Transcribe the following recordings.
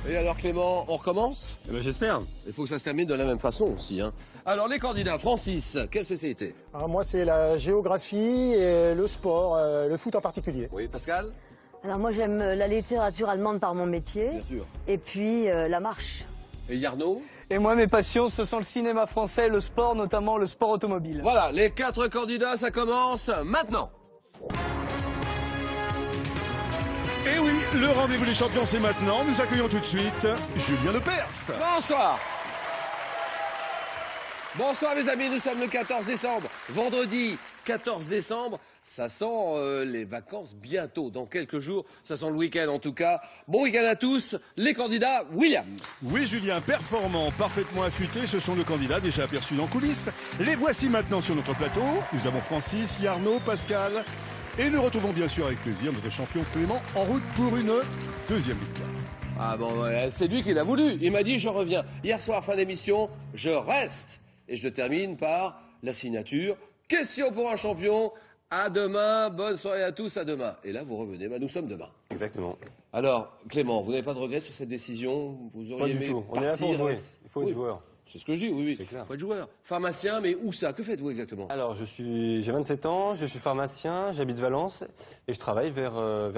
Et alors Clément, on recommence? Eh ben, j'espère. Il faut que ça se termine de la même façon aussi. Hein. Alors les candidats, Francis, quelle spécialité? Alors moi, c'est la géographie et le sport, le foot en particulier. Oui, Pascal? Alors moi j'aime la littérature allemande par mon métier. Bien sûr. Et puis la marche. Et Yarno? Et moi, mes passions, ce sont le cinéma français, le sport, notamment le sport automobile. Voilà, les 4 candidats, ça commence maintenant. Et oui, le rendez-vous des champions, c'est maintenant. Nous accueillons tout de suite Julien Lepers. Bonsoir. Bonsoir mes amis, nous sommes le 14 décembre, vendredi 14 décembre. Ça sent les vacances bientôt, dans quelques jours. Ça sent le week-end en tout cas. Bon week-end à tous. Les candidats, William. Oui, Julien, performant, parfaitement affûté, ce sont nos candidats déjà aperçus en coulisses. Les voici maintenant sur notre plateau. Nous avons Francis, Yarno, Pascal. Et nous retrouvons bien sûr avec plaisir notre champion Clément en route pour une deuxième victoire. Ah bon, c'est lui qui l'a voulu. Il m'a dit je reviens. Hier soir, fin d'émission, je reste. Et je termine par la signature. Question pour un champion. À demain, bonne soirée à tous, à demain. Et là, vous revenez, nous sommes demain. Exactement. Alors, Clément, vous n'avez pas de regrets sur cette décision? Vous auriez Pas du aimé tout. On est là pour partir jouer. Il faut être joueur. C'est ce que je dis, oui. C'est clair. Il faut être joueur. Pharmacien, mais où ça? Que faites-vous exactement? Alors, j'ai 27 ans, je suis pharmacien, j'habite Valence et je travaille vers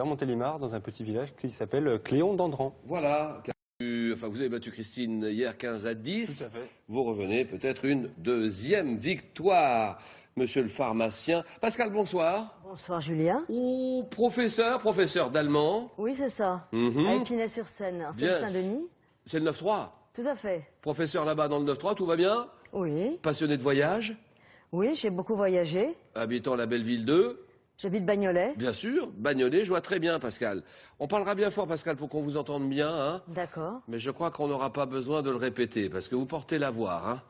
Montélimar, dans un petit village qui s'appelle Cléon d'Andran. Voilà. Enfin, vous avez battu Christine hier 15 à 10. Tout à fait. Vous revenez peut-être une deuxième victoire, monsieur le pharmacien. Pascal, bonsoir. Bonsoir Julien. Ou professeur d'allemand. Oui, c'est ça. Mhm. À Épinay-sur-Seine, en Bien. Seine-Saint-Denis. C'est le 9-3. Tout à fait. Professeur là-bas dans le 9-3, tout va bien? Oui. Passionné de voyage? Oui, j'ai beaucoup voyagé. Habitant la belle ville de? J'habite Bagnolet. Bien sûr, Bagnolet, je vois très bien Pascal. On parlera bien fort Pascal pour qu'on vous entende bien, hein. D'accord. Mais je crois qu'on n'aura pas besoin de le répéter parce que vous portez la voix, hein.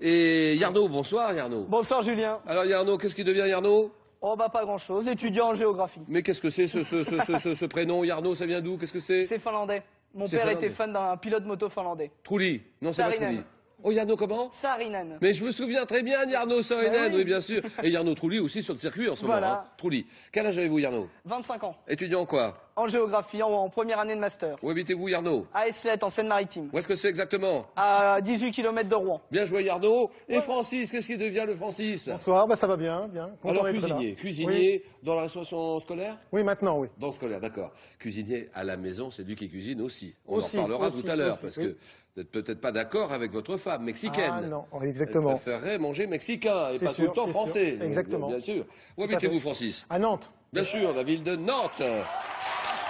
Et Yarno, bonsoir Yarno. Bonsoir Julien. Alors Yarno, qu'est-ce qui devient Yarno? Oh bah pas grand-chose, étudiant en géographie. Mais qu'est-ce que c'est ce prénom Yarno, ça vient d'où? Qu'est-ce que c'est? C'est finlandais. Mon C'est père finlandais. était fan d'un pilote moto finlandais. Trulli. Non, c'est pas Saarinen. Trulli. Oh Yarno comment? Saarinen. Mais je me souviens très bien Yarno Saarinen, oui. oui bien sûr. Et Yarno Trulli aussi sur le circuit en ce moment. Voilà. Hein. Trulli. Quel âge avez-vous Yarno? 25 ans. Étudiant en quoi? En géographie, en première année de master. Où habitez-vous Yarno? À Eslet, en Seine-Maritime. Où est-ce que c'est exactement? À 18 km de Rouen. Bien joué Yarno. Et Francis, qu'est-ce qui devient le Francis? Bonsoir, ça va bien, bien. Content Alors d'être là. cuisinier dans la restauration scolaire? Oui, maintenant, oui. Dans le scolaire, d'accord. Cuisinier à la maison, c'est lui qui cuisine aussi. On Aussi, en parlera aussi, tout à l'heure, aussi, parce oui. que vous n'êtes peut-être pas d'accord avec votre femme mexicaine. Ah non, exactement. Elle préférerait manger mexicain et C'est pas sûr, tout le temps c'est français. sûr. Exactement. Bien sûr. Où à habitez-vous, fait. Francis? À Nantes. Bien sûr, la ville de Nantes.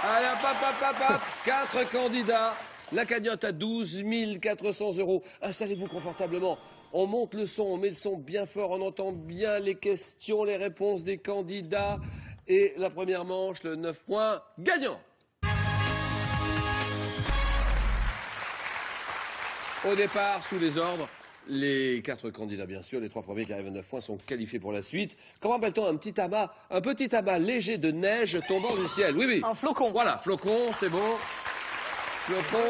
Allez, hop. 4 candidats. La cagnotte à 12 400 €. Installez-vous confortablement. On monte le son, on met le son bien fort, on entend bien les questions, les réponses des candidats. Et la première manche, le 9 points gagnant. Au départ, sous les ordres, les 4 candidats, bien sûr, les 3 premiers qui arrivent à 9 points sont qualifiés pour la suite. Comment appelle-t-on un petit tabac léger de neige tombant du ciel? Oui. Un flocon. Voilà, flocon, c'est bon. Flocon.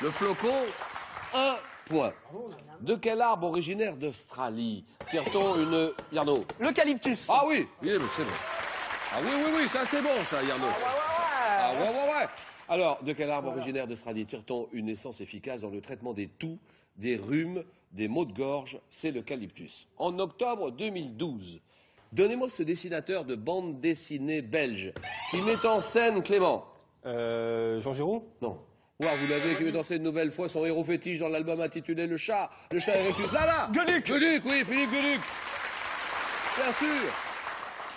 Le flocon, 1 point. De quel arbre originaire d'Australie tire-t-on une... Yarno? L'eucalyptus. Ah oui, c'est bon. Ah oui, ça c'est bon, ça, Yarno. Ah ouais. Alors, de quel arbre originaire d'Australie tire-t-on une essence efficace dans le traitement des toux, des rhumes, des maux de gorge? C'est l'eucalyptus. En octobre 2012, donnez-moi ce dessinateur de bande dessinée belge qui met en scène Clément. Jean Giroud? Non. Wow, vous l'avez qui met en scène une nouvelle fois son héros fétiche dans l'album intitulé Le chat Erectus. Là Gueuluc. Oui, Philippe Gueuluc. Bien sûr.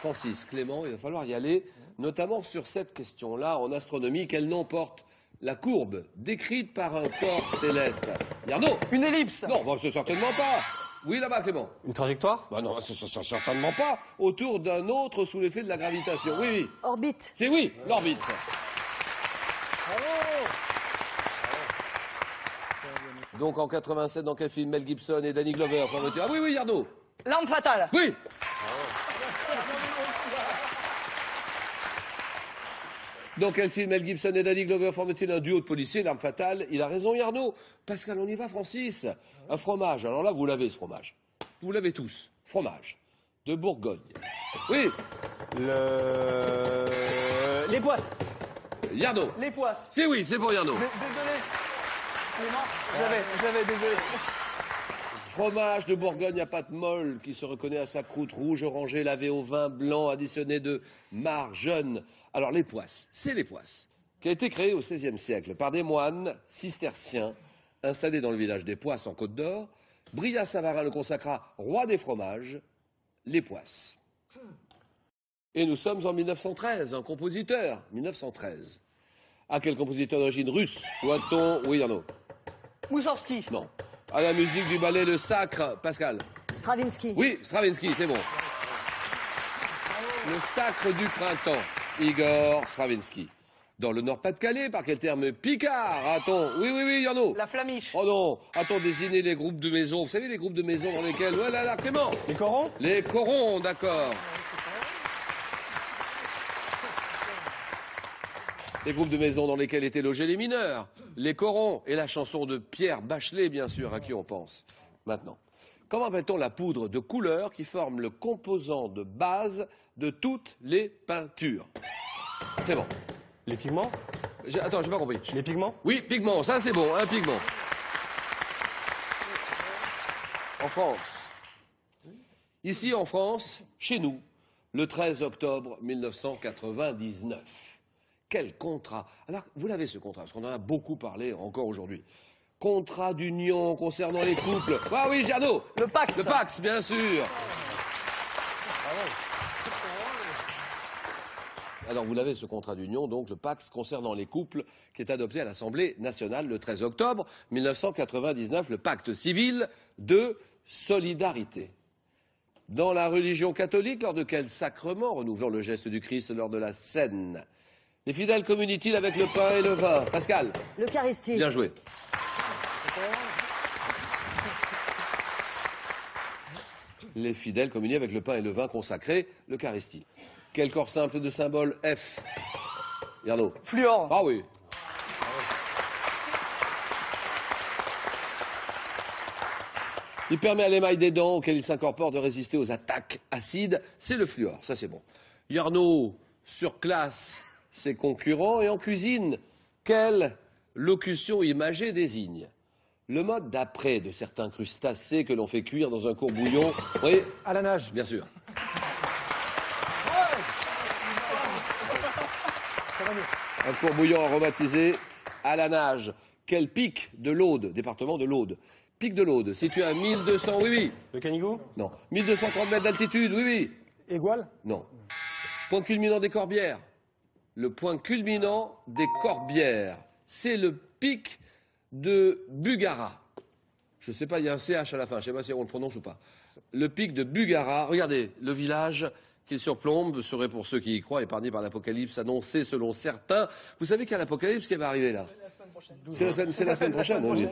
Francis, Clément, il va falloir y aller, notamment sur cette question-là en astronomie. Quel nom porte la courbe décrite par un corps céleste? Yarno? Une ellipse. Non, c'est certainement pas. Oui, là-bas, Clément. Une trajectoire? Bah non, c'est certainement pas. Autour d'un autre sous l'effet de la gravitation. Oui. Orbite. C'est oui, l'orbite. Donc en 87, dans quel film Mel Gibson et Danny Glover? Ah oui, Yarno. L'arme fatale. Oui. Dans quel film Mel Gibson et Danny Glover forment-ils un duo de policiers? L'arme fatale. Il a raison, Yarno. Pascal, on y va, Francis. Un fromage. Alors là, vous l'avez, ce fromage. Vous l'avez tous. Fromage. De Bourgogne. Oui. Les boisses. Yarno. Les poisses. C'est oui, c'est pour Yarno. Désolé. J'avais, désolé. Fromage de Bourgogne à pâte molle qui se reconnaît à sa croûte rouge orangée lavée au vin blanc additionné de marjeune. Alors les poisses, c'est les poisses, qui a été créé au XVIe siècle par des moines cisterciens installés dans le village des Poisses en Côte d'Or. Brillat Savarin le consacra roi des fromages, les poisses. Et nous sommes en 1913, un compositeur, 1913. À quel compositeur d'origine russe doit-on... Oui, Arnaud. Moussorgsky. Non. À la musique du ballet Le Sacre, Pascal. Stravinsky. Oui, Stravinsky, c'est bon. Le Sacre du printemps, Igor Stravinsky. Dans le Nord-Pas-de-Calais, par quel terme Picard a-t-on... Oui, Arnaud. La flamiche. Oh non, a-t-on désigné les groupes de maisons? Vous savez, les groupes de maisons dans lesquels... Ouais, là, Clément. Les corons? Les corons, d'accord. Les groupes de maisons dans lesquels étaient logés les mineurs, les corons et la chanson de Pierre Bachelet, bien sûr, à qui on pense maintenant. Comment appelle-t-on la poudre de couleur qui forme le composant de base de toutes les peintures? C'est bon. Les pigments? Attends, j'ai pas compris. Les pigments? Oui, pigment, ça c'est bon, un pigment. En France. Ici en France, chez nous, le 13 octobre 1999. Quel contrat? Alors, vous l'avez ce contrat, parce qu'on en a beaucoup parlé encore aujourd'hui. Contrat d'union concernant les couples. Ah oui, Giarno. Le Pax. Le Pax, bien sûr. Alors, vous l'avez ce contrat d'union, donc le Pax concernant les couples, qui est adopté à l'Assemblée nationale le 13 octobre 1999, le pacte civil de solidarité. Dans la religion catholique, lors de quel sacrement renouvelant le geste du Christ lors de la scène? Les fidèles communient-ils avec le pain et le vin? Pascal. L'Eucharistie. Bien joué. Les fidèles communient avec le pain et le vin consacré, l'Eucharistie. Quel corps simple de symbole F? Yarno. Fluor. Ah oui. Il permet à l'émail des dents auquel il s'incorpore de résister aux attaques acides. C'est le fluor, ça c'est bon. Yarno surclasse ses concurrents et en cuisine, quelle locution imagée désigne le mode d'après de certains crustacés que l'on fait cuire dans un courbouillon? Oui, À la nage. bien sûr. Un courbouillon aromatisé à la nage. Quel pic de l'Aude, département de l'Aude? Pic de l'Aude, situé à 1200, oui. Le Canigou? Non. 1230 mètres d'altitude, oui. Égual. Non. Point culminant des Corbières. Le point culminant des Corbières, c'est le pic de Bugara. Je ne sais pas, il y a un CH à la fin, je ne sais pas si on le prononce ou pas. Le pic de Bugara, regardez, le village qu'il surplombe serait, pour ceux qui y croient, épargné par l'Apocalypse annoncé selon certains. Vous savez qu'à l'Apocalypse, qui va arriver là? C'est la semaine prochaine, oui.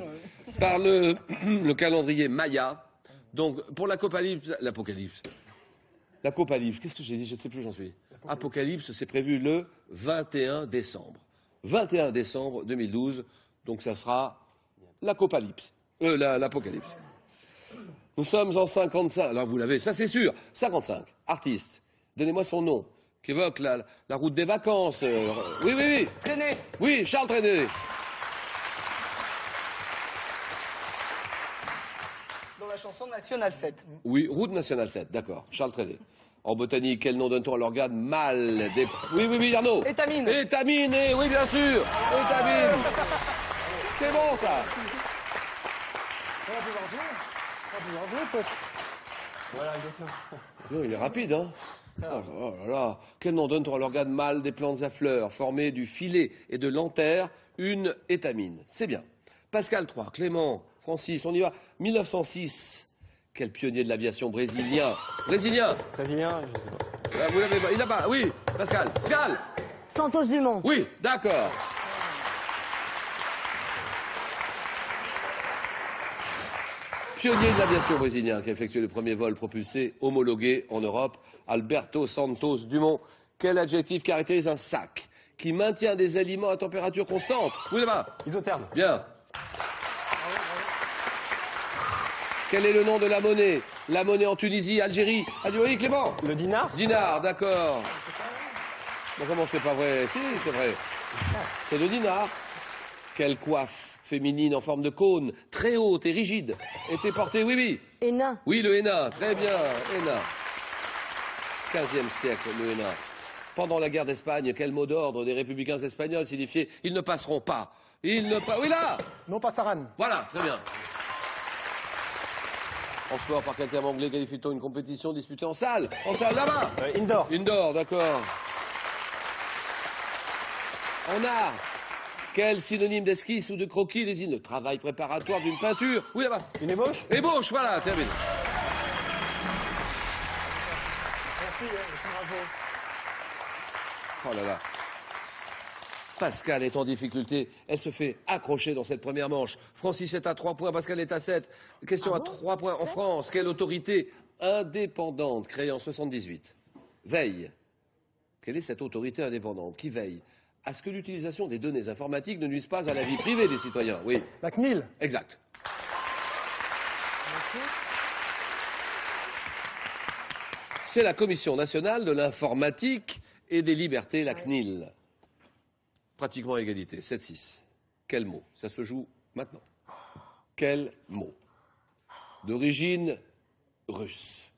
Par le calendrier Maya. Donc, pour l'Apocalypse, qu'est-ce que j'ai dit? Je ne sais plus où j'en suis. Apocalypse, c'est prévu le 21 décembre. 21 décembre 2012, donc ça sera l'Apocalypse. Nous sommes en 55, alors vous l'avez, ça c'est sûr, 55, artiste. Donnez-moi son nom, qui évoque la route des vacances. Oui. Trenet. Oui, Charles Trenet. Dans la chanson National 7. Oui, route nationale 7, d'accord, Charles Trenet. En botanique, quel nom donne-t-on à l'organe mâle des... Oui, Arnaud. Étamine. Étamine, oui, bien sûr. Étamine. C'est bon, ça. On va pouvoir jouer. On va pouvoir jouer, peut-être. Voilà, exactement. Non, il est rapide, hein. Oh là là. Quel nom donne-t-on à l'organe mâle des plantes à fleurs, formé du filet et de l'antère, une étamine? C'est bien. Pascal III, Clément, Francis, on y va. 1906. Quel pionnier de l'aviation brésilien? Brésilien, je sais pas. Vous l'avez pas? Il n'a pas. Oui, Pascal. Pascal. Santos Dumont. Oui, d'accord. Pionnier de l'aviation brésilien qui a effectué le premier vol propulsé homologué en Europe, Alberto Santos Dumont. Quel adjectif caractérise un sac qui maintient des aliments à température constante? Oui, là-bas. Isotherme. Bien. Quel est le nom de la monnaie? La monnaie en Tunisie, Algérie. Oui, Clément. Le dinar? Dinar, d'accord. Bon, comment c'est pas vrai? Si, c'est vrai. C'est le dinar. Quelle coiffe féminine en forme de cône, très haute et rigide, était portée, oui. Hénin. Oui, le henna, très bien, henna. 15e siècle, le henna. Pendant la guerre d'Espagne, quel mot d'ordre des républicains espagnols signifiait « ils ne passeront pas ». Ils ne pas... Oui, là. Non passaran. Voilà, très bien. En sport, par quel terme anglais qualifie-t-on une compétition disputée en salle? En salle, là-bas. Indoor. Indoor, d'accord. En art, quel synonyme d'esquisse ou de croquis désigne le travail préparatoire d'une peinture? Oui, là-bas. Une ébauche? Ébauche, voilà, terminé. Merci, bravo. Oh là là. Pascal est en difficulté. Elle se fait accrocher dans cette première manche. Francis est à 3 points, Pascal est à 7. Question à 3 points. En 7? France, quelle autorité indépendante créée en 78 veille? Quelle est cette autorité indépendante qui veille à ce que l'utilisation des données informatiques ne nuise pas à la vie privée des citoyens? Oui, La CNIL. exact. C'est la Commission nationale de l'informatique et des libertés, la CNIL. Pratiquement à égalité, 7-6. Quel mot? Ça se joue maintenant. Quel mot? D'origine russe.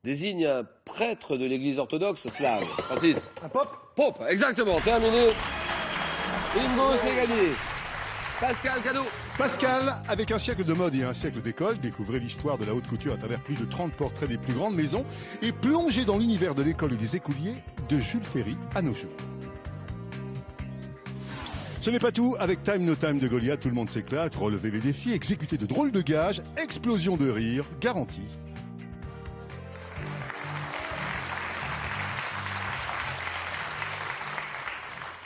Désigne un prêtre de l'église orthodoxe slave. Francis. Un pop. Pope, exactement, terminé. Bingo, c'est gagné. Pascal, cadeau. Pascal, avec un siècle de mode et un siècle d'école, découvrez l'histoire de la haute couture à travers plus de 30 portraits des plus grandes maisons et plongez dans l'univers de l'école et des écoliers de Jules Ferry à nos jours. Ce n'est pas tout, avec Time No Time de Goliath, tout le monde s'éclate, relevez les défis, exécutez de drôles de gages, explosion de rire, garantie.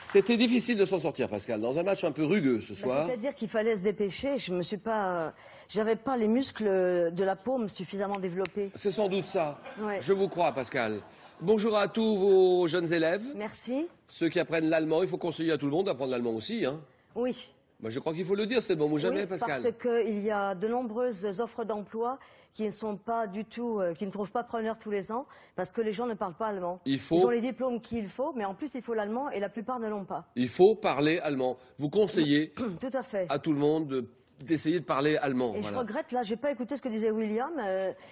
C'était difficile de s'en sortir, Pascal, dans un match un peu rugueux ce soir. C'est-à-dire qu'il fallait se dépêcher. J'avais pas les muscles de la paume suffisamment développés. C'est sans doute ça. Ouais. Je vous crois, Pascal. Bonjour à tous vos jeunes élèves. Merci. Ceux qui apprennent l'allemand, il faut conseiller à tout le monde d'apprendre l'allemand aussi. Hein. Oui. Moi, je crois qu'il faut le dire, c'est le moment ou jamais, Oui, Pascal. parce qu'il y a de nombreuses offres d'emploi qui ne sont pas du tout, qui ne trouvent pas preneur tous les ans, parce que les gens ne parlent pas allemand. Il faut- Ils ont les diplômes qu'il faut, mais en plus il faut l'allemand et la plupart ne l'ont pas. Il faut parler allemand. Vous conseillez Tout à fait. à tout le monde d'essayer de parler allemand. Et Voilà. je regrette, là, j'ai pas écouté ce que disait William,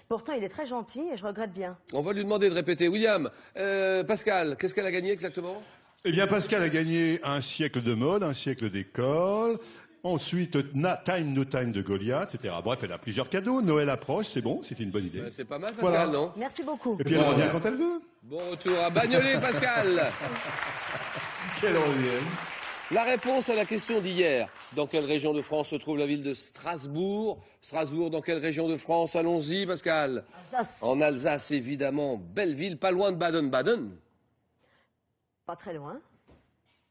pourtant il est très gentil et je regrette bien. On va lui demander de répéter. William, Pascal, qu'est-ce qu'elle a gagné exactement? Eh bien, Pascal a gagné un siècle de mode, un siècle d'école. Ensuite, Time No Time de Goliath, etc. Bref, elle a plusieurs cadeaux. Noël approche, c'est bon, c'est une bonne idée. C'est pas mal, Pascal, Voilà. non? Merci beaucoup. Et puis elle revient quand elle veut. Bon retour à Bagnolet, Pascal. Qu'elle revienne. La réponse à la question d'hier. Dans quelle région de France se trouve la ville de Strasbourg? Strasbourg, dans quelle région de France? Allons-y, Pascal. Alsace, En Alsace, évidemment. Belle ville, pas loin de Baden-Baden. pas très loin.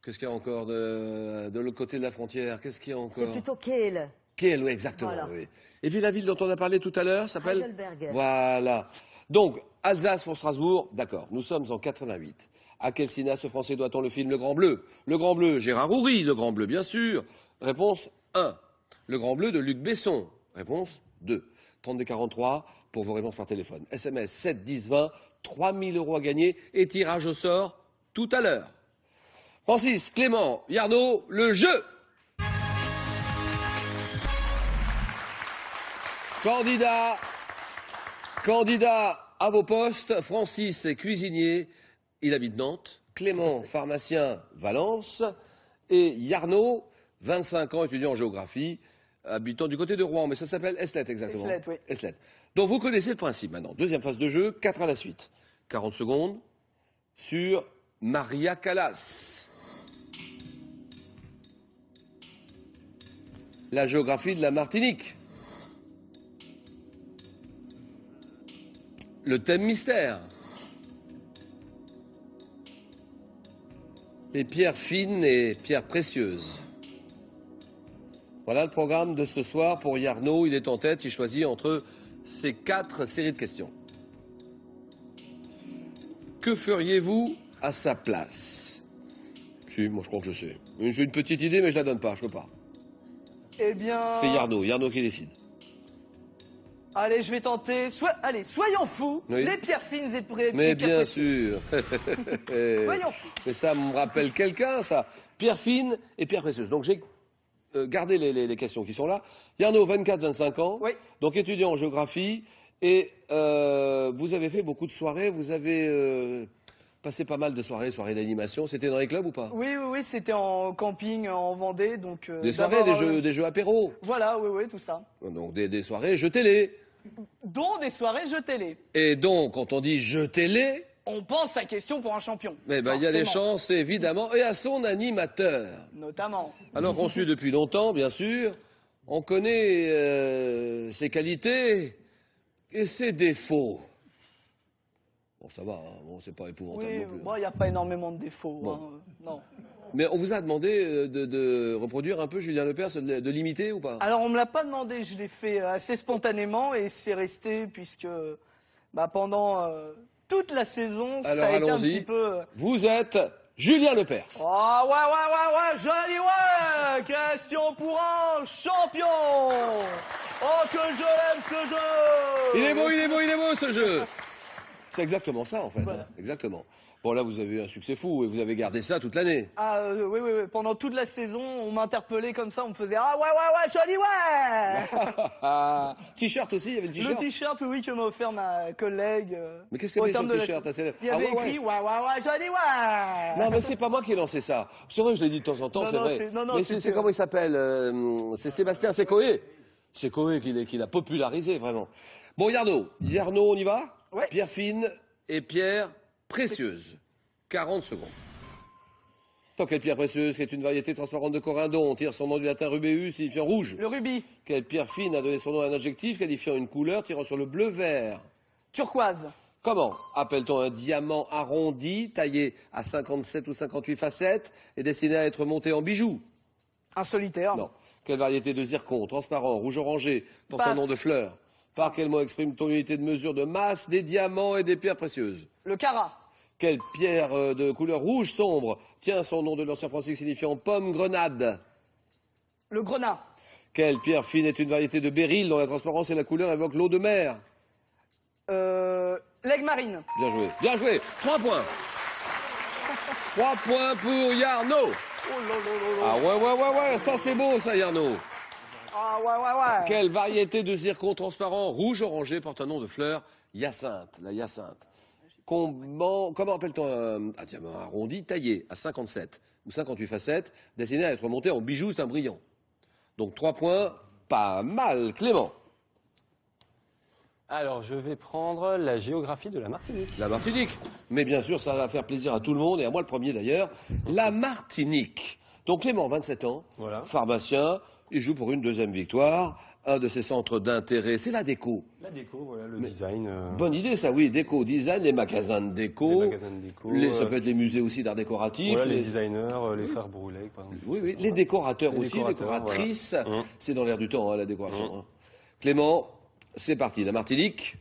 Qu'est-ce qu'il y a encore de l'autre côté de la frontière? Qu'est-ce qu'il y a encore? C'est plutôt Kiel. Kiel, oui, exactement. Voilà. Oui. Et puis la ville dont on a parlé tout à l'heure s'appelle Heidelberg. Voilà. Donc, Alsace pour Strasbourg, d'accord. Nous sommes en 88. À quel cinéaste français doit-on le film Le Grand Bleu? Le Grand Bleu, Gérard Houry, Le Grand Bleu, bien sûr. Réponse 1. Le Grand Bleu de Luc Besson. Réponse 2. 3243 pour vos réponses par téléphone. SMS 7 10 20, 3000 € à gagner et tirage au sort tout à l'heure. Francis, Clément, Yarno, le jeu. Candidat à vos postes, Francis est cuisinier, il habite Nantes, Clément, pharmacien, Valence, et Yarno, 25 ans, étudiant en géographie, habitant du côté de Rouen, mais ça s'appelle Eslet exactement. Eslet, oui. Eslet. Donc vous connaissez le principe maintenant. Deuxième phase de jeu, 4 à la suite. 40 secondes sur Maria Callas. La géographie de la Martinique. Le thème mystère. Les pierres fines et pierres précieuses. Voilà le programme de ce soir pour Yarno. Il est en tête, il choisit entre ces 4 séries de questions. Que feriez-vous à sa place? Si, moi je crois que je sais. J'ai une petite idée, mais je la donne pas, je peux pas. Eh bien... C'est Yarno qui décide. Allez, je vais tenter. Allez, soyons fous. Oui. Les pierres fines et Mais pierres bien précieuses. sûr. Soyons fous. Mais ça me rappelle quelqu'un, ça. Pierre fine et pierre précieuse. Donc j'ai gardé les questions qui sont là. Yarno, 24-25 ans. Oui. Donc étudiant en géographie. Et vous avez fait beaucoup de soirées. Vous avez passé pas mal de soirées d'animation. C'était dans les clubs ou pas? Oui, c'était en camping en Vendée. Donc, Des soirées, des jeux apéros. Voilà, oui, tout ça. Donc des soirées jeux télé. Dont des soirées jeux télé. Et donc, quand on dit jeux télé, On pense à question pour un champion. eh ben, il y a des Forcément. chances, évidemment, et à son animateur. Notamment. Alors qu'on suit depuis longtemps, bien sûr, on connaît ses qualités et ses défauts. Bon, ça va, hein. Bon, c'est pas épouvantable Oui, non plus. bon, il n'y a pas énormément de défauts. Bon. Hein. Non. Mais on vous a demandé de reproduire un peu Julien Lepers, de l'imiter ou pas? Alors, on me l'a pas demandé, je l'ai fait assez spontanément et c'est resté puisque pendant toute la saison, Alors, ça a été un allons-y. petit peu... Vous êtes Julien Lepers. Oh, ouais, joli, ouais. Question pour un champion. Oh, que je l'aime ce jeu. Il est beau ce jeu. C'est exactement ça en fait, Voilà. hein, exactement. Bon là vous avez eu un succès fou et vous avez gardé ça toute l'année. Ah, oui. Pendant toute la saison, on m'interpellait comme ça, on me faisait ah ouais, joli, ouais. T-shirt aussi, il y avait le Le t-shirt. t-shirt, oui, que m'a offert ma collègue. Mais qu'est-ce qu'il y avait au terme sur le de la t-shirt, saison. là, c'est- Il y avait Ah, ouais, écrit ouais, joli, ouais. Non mais c'est pas moi qui ai lancé ça. C'est vrai, je l'ai dit de temps en temps, Non, c'est non, vrai. c'est- non, non, Mais c'était- c'est comment il s'appelle c'est Sébastien Secoé. Secoé qui l'a popularisé vraiment. Bon Yarno, on y va? Ouais. Pierre fine et pierre précieuse. 40 secondes. Tant quelle pierre précieuse, qui est une variété transparente de corindon, tire son nom du latin rubéus, signifiant rouge. Le rubis, Quelle pierre fine a donné son nom à un adjectif qualifiant une couleur tirant sur le bleu-vert? turquoise, Comment appelle-t-on un diamant arrondi, taillé à 57 ou 58 facettes et destiné à être monté en bijoux? un solitaire, Non. Quelle variété de zircon, transparent, rouge-orangé, porte un Passe. nom de fleur? Par quel mot exprime-t-on l'unité de mesure de masse des diamants et des pierres précieuses? le cara, Quelle pierre de couleur rouge sombre tient son nom de l'ancien français signifiant pomme grenade? le grenat, Quelle pierre fine est une variété de béryl dont la transparence et la couleur évoquent l'eau de mer? l'aigle marine. Bien joué, bien joué. 3 points. 3 points pour Yarno. Oh là là là là. Ah ouais, ça c'est beau ça Yarno. Ah ouais. Quelle variété de zircon transparent rouge-orangé porte un nom de fleur? Hyacinthe, la hyacinthe. Comment appelle-t-on un diamant arrondi taillé à 57 ou 58 facettes, destiné à être monté en bijoux d'un brillant? Donc 3 points, pas mal. Clément, Alors, je vais prendre la géographie de la Martinique. la Martinique. Mais bien sûr, ça va faire plaisir à tout le monde, et à moi le premier d'ailleurs. La Martinique. Donc Clément, 27 ans, Voilà. pharmacien, il joue pour une deuxième victoire. Un de ses centres d'intérêt, c'est la déco. La déco, voilà, le design. Bonne idée ça, oui, déco, design, les magasins de déco. Les magasins de déco, Ça peut être les musées aussi d'art décoratif. Voilà, les designers, les frères Broulet, par exemple. Oui, les décorateurs Les aussi, décorateurs, décoratrices. voilà. C'est dans l'air du temps, hein, la décoration. Hein. Clément, c'est parti. La Martinique.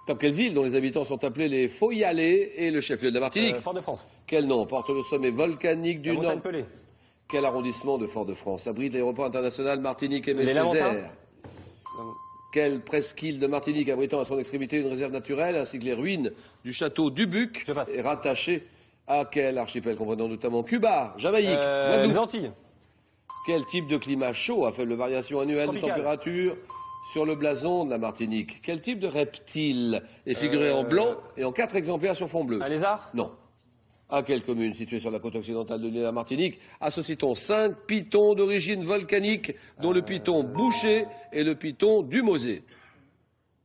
Dans quelle ville dont les habitants sont appelés les Foyalais et le chef-lieu de la Martinique? Fort-de-France. Quel nom porte le sommet volcanique du La Nord? montagne Pelée. Quel arrondissement de Fort-de-France abrite l'aéroport international Martinique-Aimé Les Lamentins. Césaire? Quelle presqu'île de Martinique abritant à son extrémité une réserve naturelle ainsi que les ruines du château Dubuc Je passe. est rattachée à quel archipel comprenant notamment Cuba, Jamaïque, Guadeloupe? Les Antilles. Quel type de climat chaud à faible variation annuelle de Tropical. température sur le blason de la Martinique? Quel type de reptile est figuré en blanc et en 4 exemplaires sur fond bleu? Un lézard. Non. À quelle commune située sur la côte occidentale de l'île de la Martinique associe-t-on 5 pitons d'origine volcanique, dont le piton Boucher et le piton du Mosée?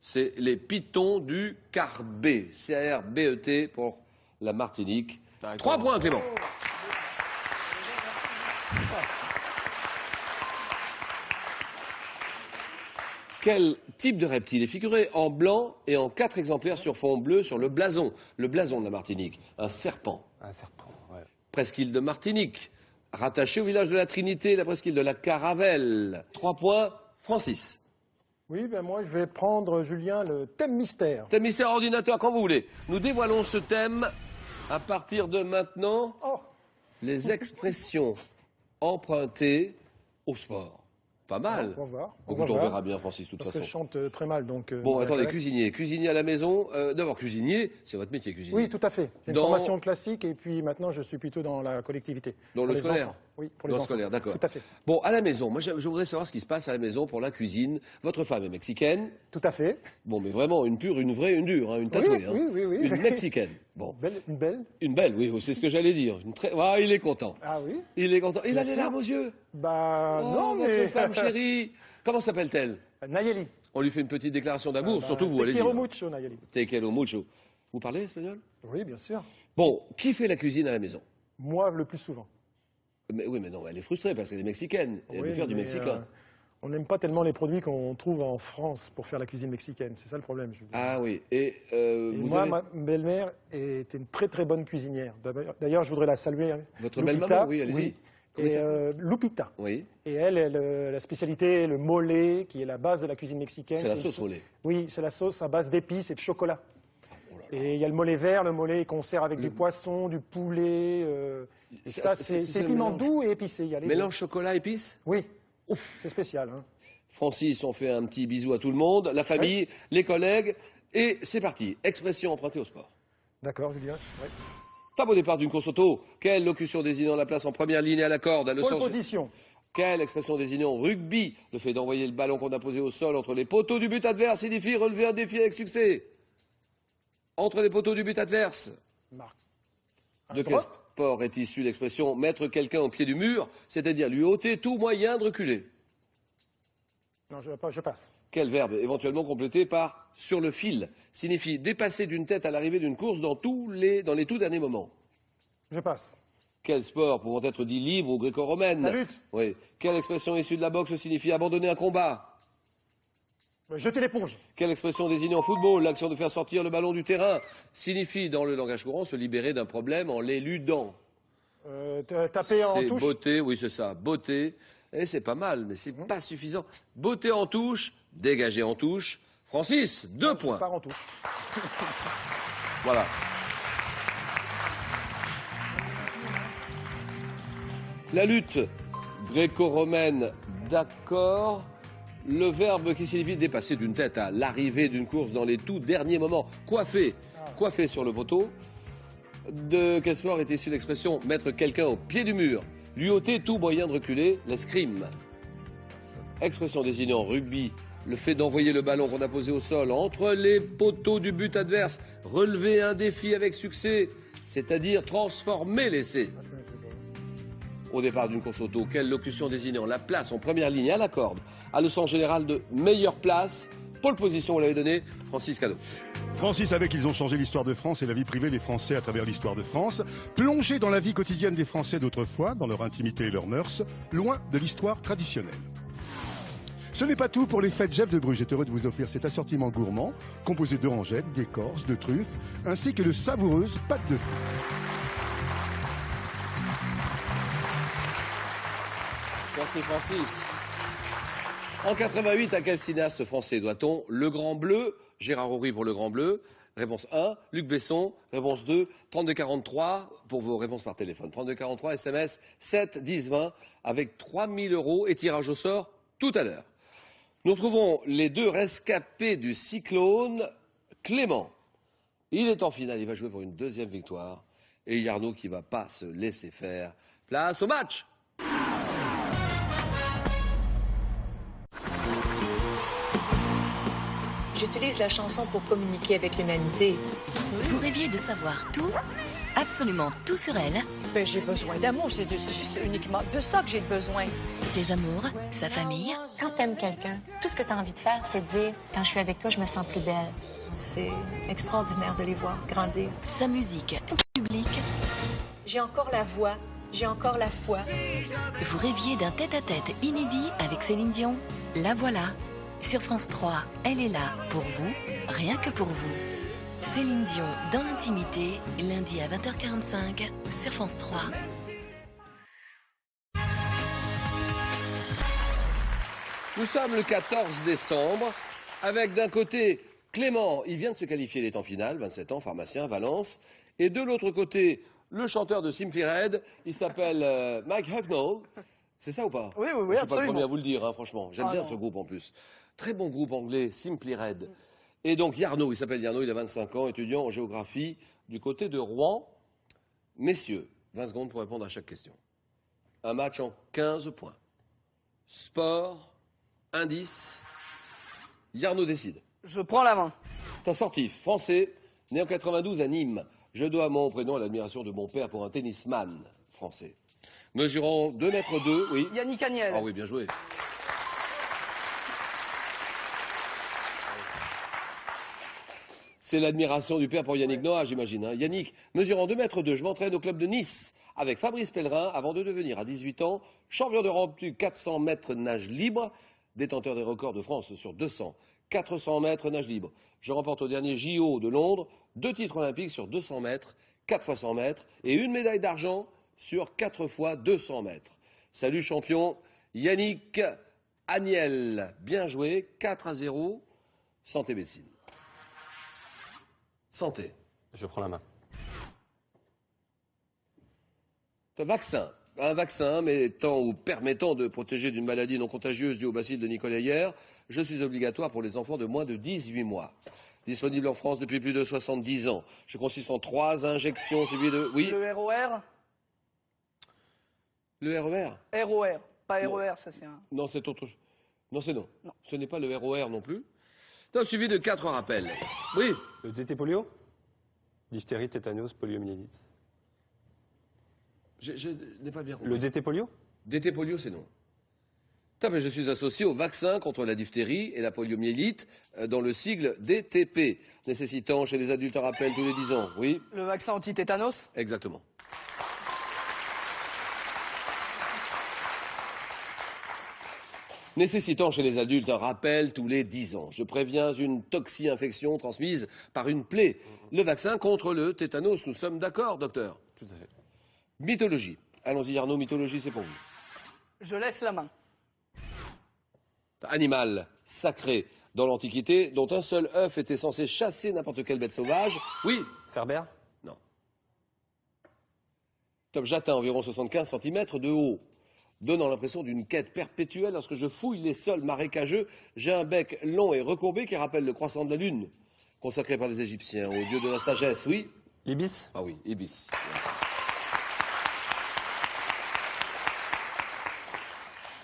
C'est les pitons du Carbet, C-A-R-B-E-T pour la Martinique. D'accord. 3 points, Clément. Quel type de reptile est figuré en blanc et en 4 exemplaires sur fond bleu sur le blason de la Martinique? Un serpent. Un serpent, ouais. Presqu'île de Martinique, rattachée au village de la Trinité, la presqu'île de la Caravelle. 3 points, Francis. Oui, ben moi je vais prendre, Julien, le thème mystère. Thème mystère ordinateur, quand vous voulez. Nous dévoilons ce thème à partir de maintenant. Oh, Les expressions empruntées au sport. Pas mal. On va voir. Écoute, on verra bien, Francis, de toute Parce que je façon. chante très mal, donc... Bon, attendez, m'intéresse. cuisinier. Cuisinier à la maison. D'abord, cuisinier, c'est votre métier, cuisinier. Oui, tout à fait. J'ai une Dans- formation classique et puis maintenant je suis plutôt dans la collectivité. Dans Pour le les scolaire. enfants. Oui, pour les Dans le enfants. scolaire, d'accord. Tout à fait. Bon, à la maison, moi je voudrais savoir ce qui se passe à la maison pour la cuisine. Votre femme est mexicaine. Tout à fait. Bon, mais vraiment une pure, une vraie, une dure, hein, une tatouée. Oui, hein. oui. Une mexicaine. Bon, Une belle. une belle, oui, c'est ce que j'allais dire. Ah, il est content. Ah oui. Il est content. Il Bien a des sûr. larmes aux yeux. Bah Oh, non, votre mais... femme chérie. Comment s'appelle-t-elle? Nayeli. On lui fait une petite déclaration d'amour, Bah, surtout vous, te allez-y. quiero mucho, Nayeli. Te quiero mucho. Vous parlez espagnol? Oui, bien sûr. Bon, qui fait la cuisine à la maison? Moi, le plus souvent. Mais, oui, mais non, elle est frustrée parce qu'elle est mexicaine. Elle Oui, veut faire du mais, mexicain. on n'aime pas tellement les produits qu'on trouve en France pour faire la cuisine mexicaine. C'est ça le problème. Je veux dire. Ah oui. Et, Et vous moi, avez... ma belle-mère était une très très bonne cuisinière. D'ailleurs, je voudrais la saluer. Votre Lupita, belle-maman, oui, allez-y. Comment Et ça s'appelle Lupita. Oui, Et elle, la spécialité est le mollet, qui est la base de la cuisine mexicaine. c'est la une sauce au lait. Oui, c'est la sauce à base d'épices et de chocolat. Oh Et il y a le mollet vert, le mollet qu'on sert avec du poisson, du poulet. Et ça, c'est le piment mélange. doux et épicé. Il y a les deux. Mélange chocolat épices. Oui, c'est spécial. Hein. Francis, on fait un petit bisou à tout le monde, la famille, les collègues, et c'est parti. Expression empruntée au sport. D'accord, Julien. Ouais. Pas au départ d'une course auto. Quelle locution désignant la place en première ligne et à la corde? Le Pole sens... position. Quelle expression désignant rugby? Le fait d'envoyer le ballon qu'on a posé au sol entre les poteaux du but adverse signifie relever un défi avec succès. Entre les poteaux du but adverse. Marque. De quel drop. sport est issue l'expression mettre quelqu'un au pied du mur, c'est-à-dire lui ôter tout moyen de reculer? Non, je passe. Quel verbe, éventuellement complété par sur le fil, signifie dépasser d'une tête à l'arrivée d'une course dans les tout derniers moments? Je passe. Quel sport pouvant être dit libre ou gréco-romaine? La lutte. Oui. Quelle expression issue de la boxe signifie abandonner un combat? Jeter l'éponge. Quelle expression désignant en football l'action de faire sortir le ballon du terrain signifie dans le langage courant se libérer d'un problème en l'éludant? Taper en C'est touche. beauté, oui c'est ça, beauté. Et c'est pas mal, mais c'est pas suffisant. Beauté en touche, dégager en touche. Francis, 2 points. Part en touche. Voilà. La lutte gréco-romaine, d'accord. Le verbe qui signifie dépasser d'une tête à l'arrivée d'une course dans les tout derniers moments. Coiffer, coiffer sur le poteau. De quel sport est issue l'expression mettre quelqu'un au pied du mur? Lui ôter tout moyen de reculer, l'escrime. Expression désignant rugby, le fait d'envoyer le ballon qu'on a posé au sol entre les poteaux du but adverse, relever un défi avec succès, c'est-à-dire transformer l'essai. Au départ d'une course auto, quelle locution désignant la place en première ligne à la corde, à le sens général de meilleure place, pole position, vous l'avez donné, Francis Cadeau. Francis, avec Ils ont changé l'histoire de France et la vie privée des Français à travers l'histoire de France, plongé dans la vie quotidienne des Français d'autrefois, dans leur intimité et leurs mœurs, loin de l'histoire traditionnelle. Ce n'est pas tout pour les fêtes Jeff de Bruges est heureux de vous offrir cet assortiment gourmand, composé d'orangettes, d'écorces, de truffes, ainsi que de savoureuses pâtes de fruits. Merci Francis. En 88, à quel cinéaste français doit-on Le Grand Bleu? Gérard Horry pour Le Grand Bleu. Réponse 1. Luc Besson. Réponse 2. 3243 pour vos réponses par téléphone. 3243 SMS 7 10 20 avec 3000 € et tirage au sort tout à l'heure. Nous retrouvons les deux rescapés du cyclone. Clément, il est en finale, il va jouer pour une deuxième victoire. Et Yarno qui ne va pas se laisser faire. Place au match. J'utilise la chanson pour communiquer avec l'humanité. Vous rêviez de savoir tout, absolument tout sur elle, Ben, j'ai besoin d'amour, c'est juste uniquement de ça que j'ai besoin. ses amours, sa famille. Quand t'aimes quelqu'un, tout ce que t'as envie de faire, c'est de dire « Quand je suis avec toi, je me sens plus belle. » C'est extraordinaire de les voir grandir. Sa musique, public. J'ai encore la voix, j'ai encore la foi. Vous rêviez d'un tête-à-tête inédit avec Céline Dion? La voilà. Sur France 3, elle est là pour vous, rien que pour vous. Céline Dion dans l'intimité, lundi à 20h45 sur France 3. Nous sommes le 14 décembre, avec d'un côté Clément, il vient de se qualifier, il est en finale, 27 ans, pharmacien, Valence. Et de l'autre côté, le chanteur de Simply Red, il s'appelle Mike Hucknall. C'est ça ou pas? Oui, oui, oui, Je suis pas le absolument. premier à vous le dire, hein, franchement. J'aime Ah, bien non. ce groupe en plus. Très bon groupe anglais, Simply Red. Et donc Yarno, il s'appelle Yarno, il a 25 ans, étudiant en géographie du côté de Rouen. Messieurs, 20 secondes pour répondre à chaque question. Un match en 15 points. Sport, indice, Yarno décide. Je prends la main. Un sportif français, né en 92 à Nîmes. Je dois mon prénom à l'admiration de mon père pour un tennisman français. Mesurant 2 mètres 2, oui. Yannick Agnel. Ah oui, bien joué. C'est l'admiration du père pour Yannick Noah, j'imagine. Hein. Yannick, mesurant 2 mètres 2, je m'entraîne au club de Nice avec Fabrice Pellerin avant de devenir à 18 ans champion d'Europe du 400 mètres nage libre, détenteur des records de France sur 200, 400 mètres nage libre. Je remporte au dernier JO de Londres 2 titres olympiques sur 200 mètres, 4 fois 100 mètres et une médaille d'argent sur 4 fois 200 mètres. Salut champion Yannick Agnel. Bien joué, 4-0, santé médecine. Santé. Je prends la main. Un vaccin mettant ou permettant de protéger d'une maladie non contagieuse due au bacille de Nicolas. Je suis obligatoire pour les enfants de moins de 18 mois. Disponible en France depuis plus de 70 ans. Je consiste en 3 injections suivies de... Oui, Le ROR. le RER. ROR. Pas Non. RER, ça c'est un... Non, c'est autre chose. Non, c'est non. Non. Ce n'est pas le ROR non plus. Donc, suivi de 4 rappels. Oui. Le DT polio? Diphtérie, tétanos, poliomyélite. Je n'ai pas bien compris. Le DT polio? DT polio, c'est non. Putain, mais je suis associé au vaccin contre la diphtérie et la poliomyélite dans le sigle DTP, nécessitant chez les adultes un rappel tous les 10 ans. Oui, Le vaccin anti-tétanos. exactement. Nécessitant chez les adultes un rappel tous les 10 ans. Je préviens une toxi-infection transmise par une plaie. Le vaccin contre le tétanos. Nous sommes d'accord, docteur? Tout à fait. Mythologie. Allons-y, Arnaud, mythologie, c'est pour vous. Je laisse la main. Animal sacré dans l'Antiquité, dont un seul œuf était censé chasser n'importe quelle bête sauvage. Oui. Cerbère? Non. Top, j'atteins environ 75 cm de haut, donnant l'impression d'une quête perpétuelle lorsque je fouille les sols marécageux. J'ai un bec long et recourbé qui rappelle le croissant de la lune, consacré par les Égyptiens au dieu de la sagesse. Oui. L'ibis? Ah oui, Ibis.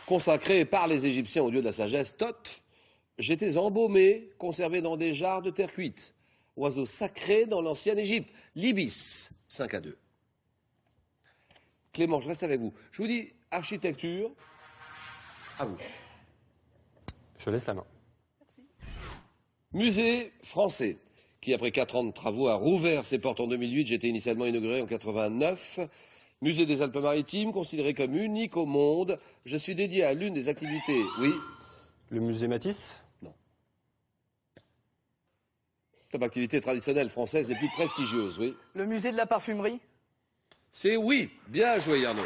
Consacré par les Égyptiens au dieu de la sagesse, Thoth, j'étais embaumé, conservé dans des jarres de terre cuite. Oiseau sacré dans l'ancienne Égypte, l'Ibis, 5-2. Clément, je reste avec vous. Je vous dis architecture, à vous. Je laisse la main. Musée français, qui après 4 ans de travaux a rouvert ses portes en 2008. J'étais initialement inauguré en 89. Musée des Alpes-Maritimes, considéré comme unique au monde. Je suis dédié à l'une des activités, oui. Le musée Matisse? Top activité traditionnelle française les plus prestigieuses, oui. Le musée de la parfumerie. C'est oui. Bien joué, Arnaud.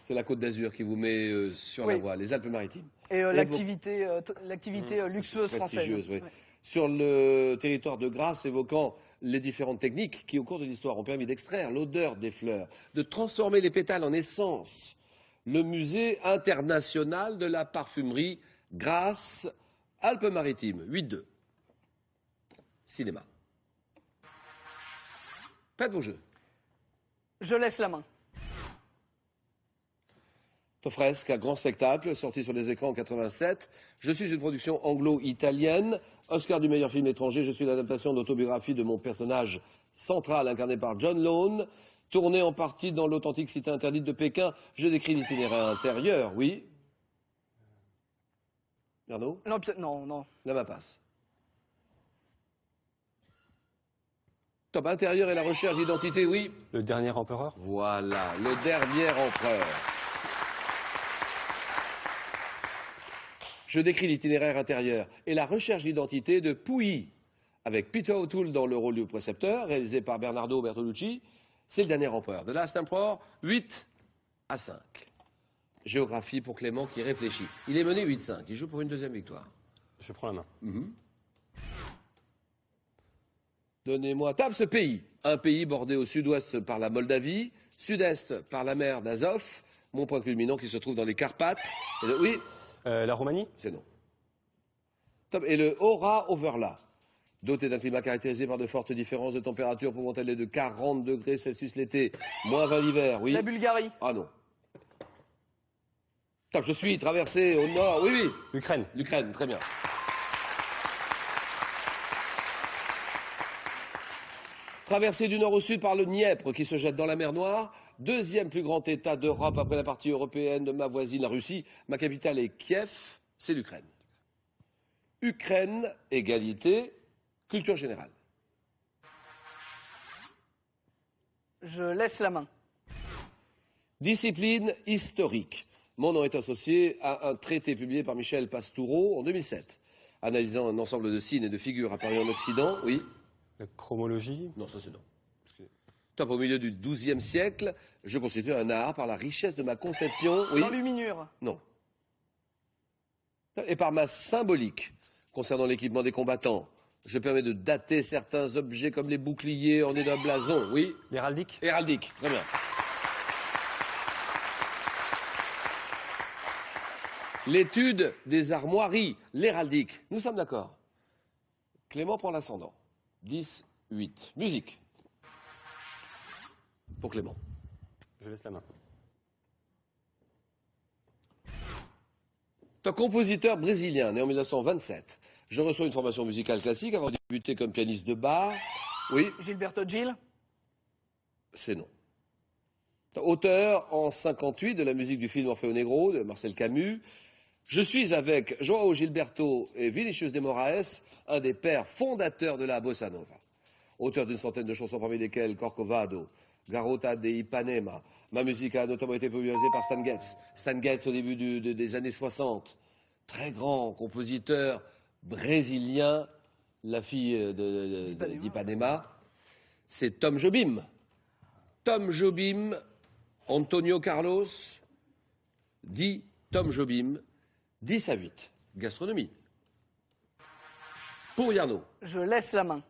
C'est la Côte d'Azur qui vous met sur la Oui. voie, les Alpes-Maritimes. Et l'activité luxueuse française. Prestigieuse, oui. Ouais. Sur le territoire de Grasse, évoquant les différentes techniques qui, au cours de l'histoire, ont permis d'extraire l'odeur des fleurs, de transformer les pétales en essence. Le musée international de la parfumerie Grasse, Alpes-Maritimes, 8-2. Cinéma. Faites vos jeux. Je laisse la main. Fresque, un grand spectacle, sorti sur les écrans en 87. Je suis une production anglo-italienne. Oscar du meilleur film étranger, je suis l'adaptation d'autobiographie de mon personnage central, incarné par John Lone. Tourné en partie dans l'authentique cité interdite de Pékin, je décris l'itinéraire intérieur, oui. Arnaud? Non, non. La main passe. Top intérieur et la recherche d'identité, oui. Le dernier empereur? Voilà, le dernier empereur. Je décris l'itinéraire intérieur et la recherche d'identité de Pouilly, avec Peter O'Toole dans le rôle du précepteur, réalisé par Bernardo Bertolucci. C'est le dernier empereur. The Last Emperor, 8-5. Géographie pour Clément qui réfléchit. Il est mené 8-5. Il joue pour une deuxième victoire. Je prends la main. Donnez-moi. Tape ce pays. Un pays bordé au sud-ouest par la Moldavie, sud-est par la mer d'Azov, mon point culminant qui se trouve dans les Carpates. Oui. La Roumanie? C'est non. Top. Et le Ora-Overla, doté d'un climat caractérisé par de fortes différences de température pouvant aller de 40 degrés Celsius l'été, moins 20 l'hiver. Oui. La Bulgarie. Ah non. Top. Je suis traversé au nord. Oui, oui. L'Ukraine. L'Ukraine, très bien. Traversé du nord au sud par le Dniepr qui se jette dans la mer Noire, deuxième plus grand État d'Europe après la partie européenne de ma voisine, la Russie. Ma capitale est Kiev, c'est l'Ukraine. Ukraine, égalité, culture générale. Je laisse la main. Discipline historique. Mon nom est associé à un traité publié par Michel Pastoureau en 2007, analysant un ensemble de signes et de figures apparus en Occident. Oui. La chromologie? Non, ça c'est non. Top, au milieu du XIIe siècle, je constitue un art par la richesse de ma conception. Oui. L'enluminure. Non. Et par ma symbolique concernant l'équipement des combattants. Je permets de dater certains objets comme les boucliers ornés d'un blason. Oui. L'héraldique? Héraldique, très bien. L'étude des armoiries, l'héraldique. Nous sommes d'accord. Clément prend l'ascendant. 10, 8. Musique. Pour Clément. Je laisse la main. Un compositeur brésilien, né en 1927. Je reçois une formation musicale classique avant de débuter comme pianiste de bar. Oui. Gilberto Gil. C'est non. Auteur en 58 de la musique du film Orfeo Negro de Marcel Camus. Je suis avec João Gilberto et Vinicius de Moraes, un des pères fondateurs de la bossa nova. Auteur d'une centaine de chansons parmi lesquelles Corcovado, Garota de Ipanema. Ma musique a notamment été popularisée par Stan Getz. Stan Getz au début des années 60. Très grand compositeur brésilien, la fille d'Ipanema. C'est Tom Jobim. Tom Jobim, Antonio Carlos, dit Tom Jobim, 10 à 8. Gastronomie. Pour Yarno. Je laisse la main.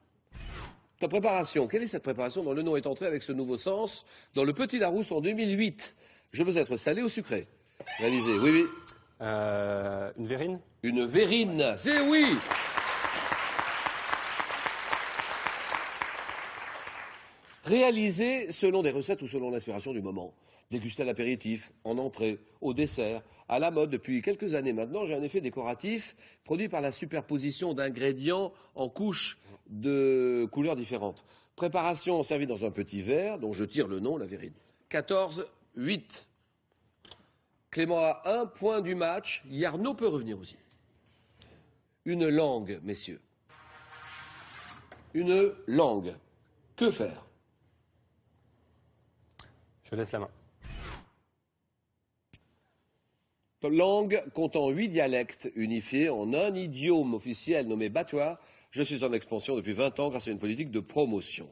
Ta préparation, quelle est cette préparation dont le nom est entré avec ce nouveau sens dans le Petit Larousse en 2008? Je veux être salé ou sucré? Réalisé, oui, oui. Une verrine? Une verrine, c'est oui. Réalisé selon des recettes ou selon l'inspiration du moment. Déguster à l'apéritif, en entrée, au dessert, à la mode depuis quelques années maintenant. J'ai un effet décoratif produit par la superposition d'ingrédients en couches de couleurs différentes. Préparation servie dans un petit verre dont je tire le nom, la verrine. 14-8. Clément a 1 point du match. Yarno peut revenir aussi. Une langue, messieurs. Une langue. Que faire? Je laisse la main. Langue comptant 8 dialectes unifiés en un idiome officiel nommé Batwa. Je suis en expansion depuis 20 ans grâce à une politique de promotion.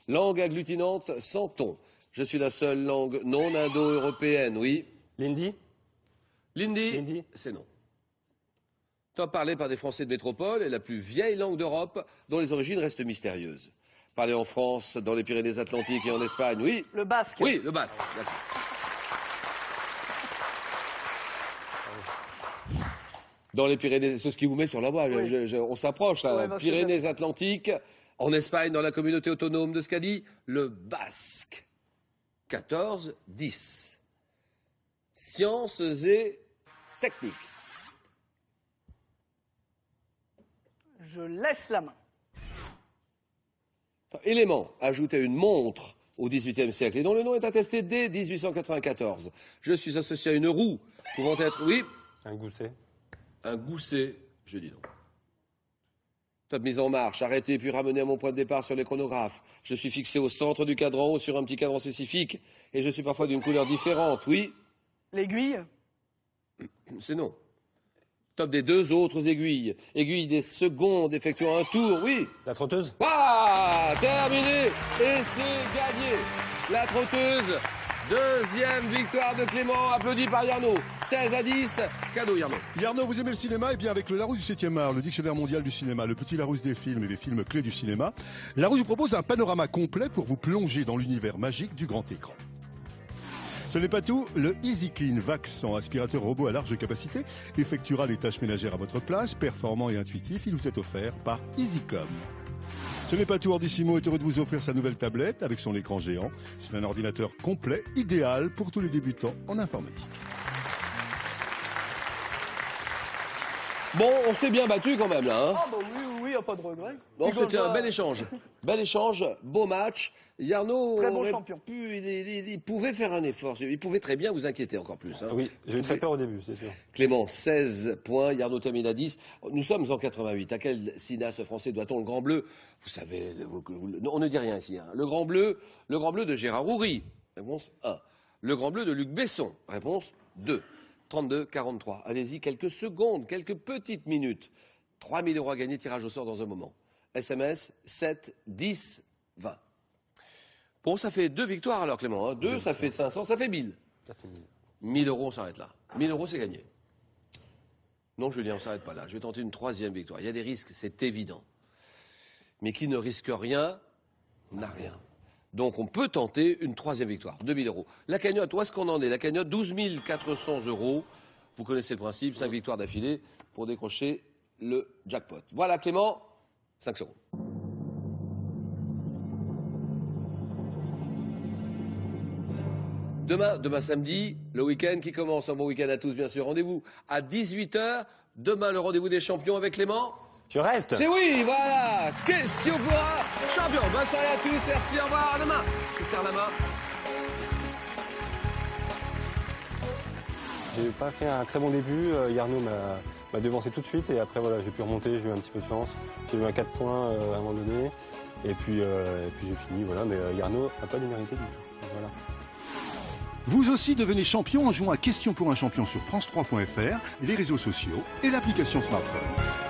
Langue agglutinante sans ton. Je suis la seule langue non indo-européenne, oui. L'hindi? L'hindi, c'est non. Top parlé par des Français de métropole est la plus vieille langue d'Europe dont les origines restent mystérieuses. Parlé en France, dans les Pyrénées-Atlantiques et en Espagne, oui. Le basque. Oui, le basque. D'accord. Dans les Pyrénées, c'est ce qui vous met sur la voie. Oui. On s'approche, là. Ouais, Pyrénées-Atlantiques, en Espagne, dans la communauté autonome de Scadi, le basque. 14-10. Sciences et techniques. Je laisse la main. Élément ajouté à une montre au XVIIIe siècle et dont le nom est attesté dès 1894. Je suis associé à une roue pouvant être, oui. Un gousset. Un gousset, je dis non. Top mise en marche, arrêté puis ramené à mon point de départ sur les chronographes. Je suis fixé au centre du cadran ou sur un petit cadran spécifique et je suis parfois d'une couleur différente, oui. L'aiguille? C'est non. Top des 2 autres aiguilles. Aiguille des secondes effectuant un tour, oui. La trotteuse? Ah, terminé et c'est gagné. La trotteuse Deuxième victoire de Clément, applaudi par Yarno. 16-10, cadeau Yarno. Yarno, vous aimez le cinéma? Eh bien, avec le Larousse du 7e art, le dictionnaire mondial du cinéma, le petit Larousse des films et des films clés du cinéma, Larousse vous propose un panorama complet pour vous plonger dans l'univers magique du grand écran. Ce n'est pas tout, le Easy Clean Vax en aspirateur robot à large capacité effectuera les tâches ménagères à votre place, performant et intuitif, il vous est offert par EasyCom. Ce n'est pas tout, Ordissimo est heureux de vous offrir sa nouvelle tablette avec son écran géant. C'est un ordinateur complet, idéal pour tous les débutants en informatique. Bon, on s'est bien battu quand même là. Hein. Ah bah oui, y a pas de regret. Bon, c'était un bel échange. Bel échange, beau match. Yarno, très bon champion. Il pouvait faire un effort. Il pouvait très bien vous inquiéter encore plus. Hein. Oui, j'ai eu très peur au début, c'est sûr. Clément, 16 points. Yarno termine à 10. Nous sommes en 88. À quel cinéaste français doit-on le Grand Bleu? Vous savez, on ne dit rien ici. Hein. Le Grand Bleu de Gérard Houry. Réponse 1. Le Grand Bleu de Luc Besson. Réponse 2. 32-43. Allez-y, quelques secondes, quelques petites minutes. 3 000 € à gagner, tirage au sort dans un moment. SMS 7 10 20. Bon, ça fait 2 victoires alors Clément. Hein. 2, ça fait 500, ça fait 1000. Ça fait 1000. 1000 €, on s'arrête là. 1000 € c'est gagné. Non, Julien, on s'arrête pas là. Je vais tenter une 3e victoire. Il y a des risques, c'est évident. Mais qui ne risque rien, n'a rien. Donc on peut tenter une 3e victoire, 2000 €. La cagnotte, où est-ce qu'on en est? La cagnotte, 12 400 €. Vous connaissez le principe, 5 victoires d'affilée pour décrocher le jackpot. Voilà Clément, 5 secondes. Demain samedi, le week-end qui commence. Un bon week-end à tous, bien sûr. Rendez-vous à 18 h. Demain, le rendez-vous des champions avec Clément. Je reste. C'est oui, voilà. Question pour un champion. Bonne soirée à tous. Merci, au revoir. À demain. Je vous serre la main. J'ai pas fait un très bon début. Yarno m'a devancé tout de suite et après voilà, j'ai pu remonter, j'ai eu un petit peu de chance. J'ai eu un 4 points à un moment donné et puis j'ai fini. Voilà, mais Yarno n'a pas démérité du tout. Donc, voilà. Vous aussi devenez champion en jouant à Question pour un champion sur France3.fr, les réseaux sociaux et l'application smartphone.